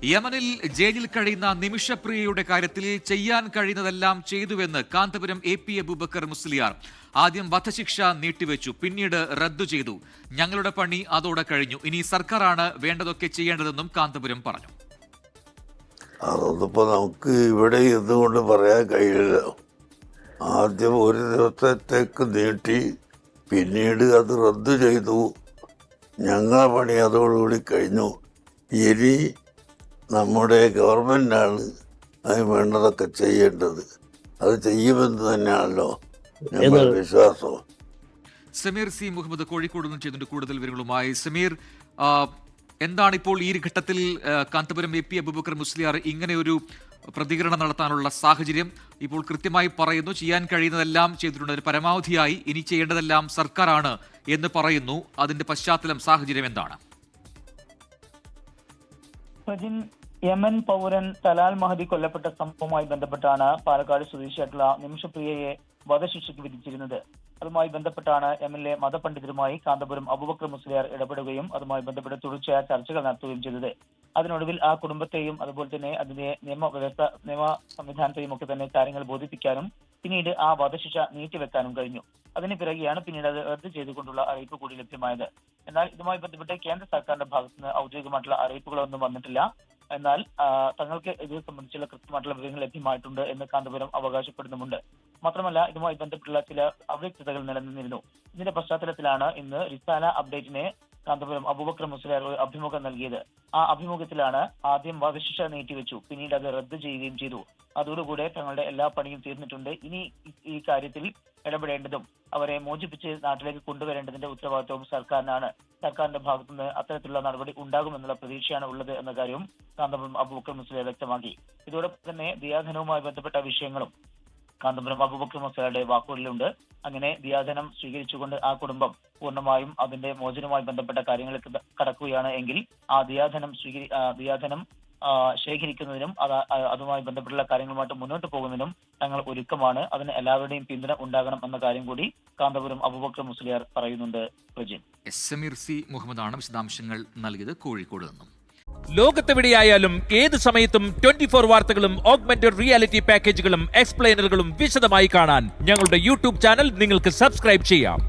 യമനിൽ ജയിലിൽ കഴിയുന്ന നിമിഷപ്രിയയുടെ കാര്യത്തിൽ ചെയ്യാൻ കഴിയുന്നതെല്ലാം ചെയ്തുവെന്ന് കാന്തപുരം AP അബൂബക്കർ മുസ്ലിയാർ. ആദ്യം വധശിക്ഷ നീട്ടിവെച്ചു, പിന്നീട് റദ്ദു ചെയ്തു. ഞങ്ങളുടെ പണി അതോടെ കഴിഞ്ഞു. ഇനി സർക്കാരാണ് വേണ്ടതൊക്കെ ചെയ്യേണ്ടതെന്നും കാന്തപുരം പറഞ്ഞു. അതൊന്നിപ്പോ നമുക്ക് ഇവിടെ ഇതുകൊണ്ട് പറയാൻ കഴിയില്ല. ആദ്യം ഒരു ദിവസത്തേക്ക് നീട്ടി, പിന്നീട് അത് റദ്ദു ചെയ്തു. ഞങ്ങളുടെ പണി അതോടുകൂടി കഴിഞ്ഞു. ഇനി നമ്മുടെ ഗവൺമെന്റാണ് അതിന് വേണ്ടതൊക്കെ ചെയ്യേണ്ടത്. അത് ചെയ്യുമെന്ന് തന്നെയാണല്ലോ ഞങ്ങളുടെ വിശ്വാസം. സമീർ C. മുഹമ്മദ് കോഴിക്കോട് നിന്ന് ചെയ്തിട്ടുണ്ട് കൂടുതൽ വിവരങ്ങളുമായി. സമീർ, എന്താണ് ഇപ്പോൾ ഈ ഘട്ടത്തിൽ കാന്തപുരം AP അബൂബക്കർ മുസ്ലിയാർ ഇങ്ങനെ ഒരു പ്രതികരണം നടത്താനുള്ള സാഹചര്യം? ഇപ്പോൾ കൃത്യമായി പറയുന്നു, ചെയ്യാൻ കഴിയുന്നതെല്ലാം ചെയ്തിട്ടുണ്ട്, അതിന് പരമാവധിയായി ഇനി ചെയ്യേണ്ടതെല്ലാം സർക്കാരാണ് എന്ന് പറയുന്നു. അതിന്റെ പശ്ചാത്തലം, സാഹചര്യം എന്താണ്? യമൻ പൗരൻ തലാൽ മഹദി കൊല്ലപ്പെട്ട സംഭവവുമായി ബന്ധപ്പെട്ടാണ് പാലക്കാട് സ്വദേശിയായിട്ടുള്ള നിമിഷപ്രിയയെ വധശിക്ഷയ്ക്ക് വിധിച്ചിരുന്നത്. അതുമായി ബന്ധപ്പെട്ടാണ് യമനിലെ മതപണ്ഡിതരുമായി കാന്തപുരം അബൂബക്കർ മുസ്ലിയാർ ഇടപെടുകയും അതുമായി ബന്ധപ്പെട്ട് തുടർച്ചയായ ചർച്ചകൾ നടത്തുകയും ചെയ്തത്. അതിനൊടുവിൽ ആ കുടുംബത്തെയും അതുപോലെ തന്നെ അതിന്റെ നിയമ സംവിധാനത്തെയും ഒക്കെ തന്നെ കാര്യങ്ങൾ ബോധിപ്പിക്കാനും പിന്നീട് ആ വധശിക്ഷ നീട്ടിവെക്കാനും കഴിഞ്ഞു. അതിന് പിറകെയാണ് പിന്നീട് അത് റദ്ദ് ചെയ്തുകൊണ്ടുള്ള അറിയിപ്പ് കൂടി ലഭ്യമായത്. എന്നാൽ ഇതുമായി ബന്ധപ്പെട്ട് കേന്ദ്ര സർക്കാരിന്റെ ഭാഗത്തുനിന്ന് ഔദ്യോഗികമായിട്ടുള്ള അറിയിപ്പുകളൊന്നും വന്നിട്ടില്ല. എന്നാൽ തങ്ങൾക്ക് ഇത് സംബന്ധിച്ചുള്ള കൃത്യമായിട്ടുള്ള വിവരങ്ങൾ ലഭ്യമായിട്ടുണ്ട് എന്ന് കാന്തപുരം അവകാശപ്പെടുന്നുമുണ്ട്. മാത്രമല്ല, ഇതുമായി ബന്ധപ്പെട്ടുള്ള ചില അവ്യക്തതകൾ നിലനിന്നിരുന്നു. ഇതിന്റെ പശ്ചാത്തലത്തിലാണ് ഇന്ന് റിസാല അപ്ഡേറ്റിനെ കാന്തപുരം അബൂബക്കർ മുസ്ലിയാർ ഒരു അഭിമുഖം നൽകിയത്. ആ അഭിമുഖത്തിലാണ് ആദ്യം വധശിക്ഷ നീട്ടിവെച്ചു, പിന്നീട് അത് റദ്ദ് ചെയ്യുകയും ചെയ്തു. അതോടുകൂടെ തങ്ങളുടെ എല്ലാ പണിയും തീർന്നിട്ടുണ്ട്. ഇനി ഈ കാര്യത്തിൽ ഇടപെടേണ്ടതും അവരെ മോചിപ്പിച്ച് നാട്ടിലേക്ക് കൊണ്ടുവരേണ്ടതിന്റെ ഉത്തരവാദിത്വവും സർക്കാരിനാണ്. സർക്കാരിന്റെ ഭാഗത്തുനിന്ന് അത്തരത്തിലുള്ള നടപടി ഉണ്ടാകുമെന്നുള്ള പ്രതീക്ഷയാണ് ഉള്ളത് എന്ന കാര്യവും കാന്തപുരം അബൂബക്കർ മുസ്ലിയാർ വ്യക്തമാക്കി. ഇതോടൊപ്പം തന്നെ ദിയാധനവുമായി ബന്ധപ്പെട്ട വിഷയങ്ങളും കാന്തപുരം അബൂബക്കർ മുസ്ലിയാരുടെ വാക്കുകളിലുണ്ട്. അങ്ങനെ ദിയാധനം സ്വീകരിച്ചുകൊണ്ട് ആ കുടുംബം പൂർണ്ണമായും അതിന്റെ മോചനവുമായി ബന്ധപ്പെട്ട കാര്യങ്ങൾക്ക് കടക്കുകയാണ് എങ്കിൽ ആ ദിയാധനം ശേഖരിക്കുന്നതിനും അതുമായി ബന്ധപ്പെട്ടുള്ള കാര്യങ്ങളുമായിട്ട് മുന്നോട്ട് പോകുന്നതിനും തങ്ങൾ ഒരുക്കമാണ്. അതിന് എല്ലാവരുടെയും പിന്തുണ ഉണ്ടാകണം എന്ന കാര്യം കൂടി കാന്തപുരം അബൂബക്കർ മുസ്ലിയാർ പറയുന്നുണ്ട്. സമീർ C. മുഹമ്മദാണ് വിശദാംശങ്ങൾ നൽകിയത് കോഴിക്കോട് നിന്നും. ലോകത്തെവിടെയായാലും ഏത് സമയത്തും 24 വാർത്തകളും ഓഗ്മെന്റഡ് റിയാലിറ്റി പാക്കേജുകളും എക്സ്പ്ലെയിനറുകളും വിശദമായി കാണാൻ ഞങ്ങളുടെ YouTube ചാനൽ നിങ്ങൾക്ക് സബ്സ്ക്രൈബ് ചെയ്യാം.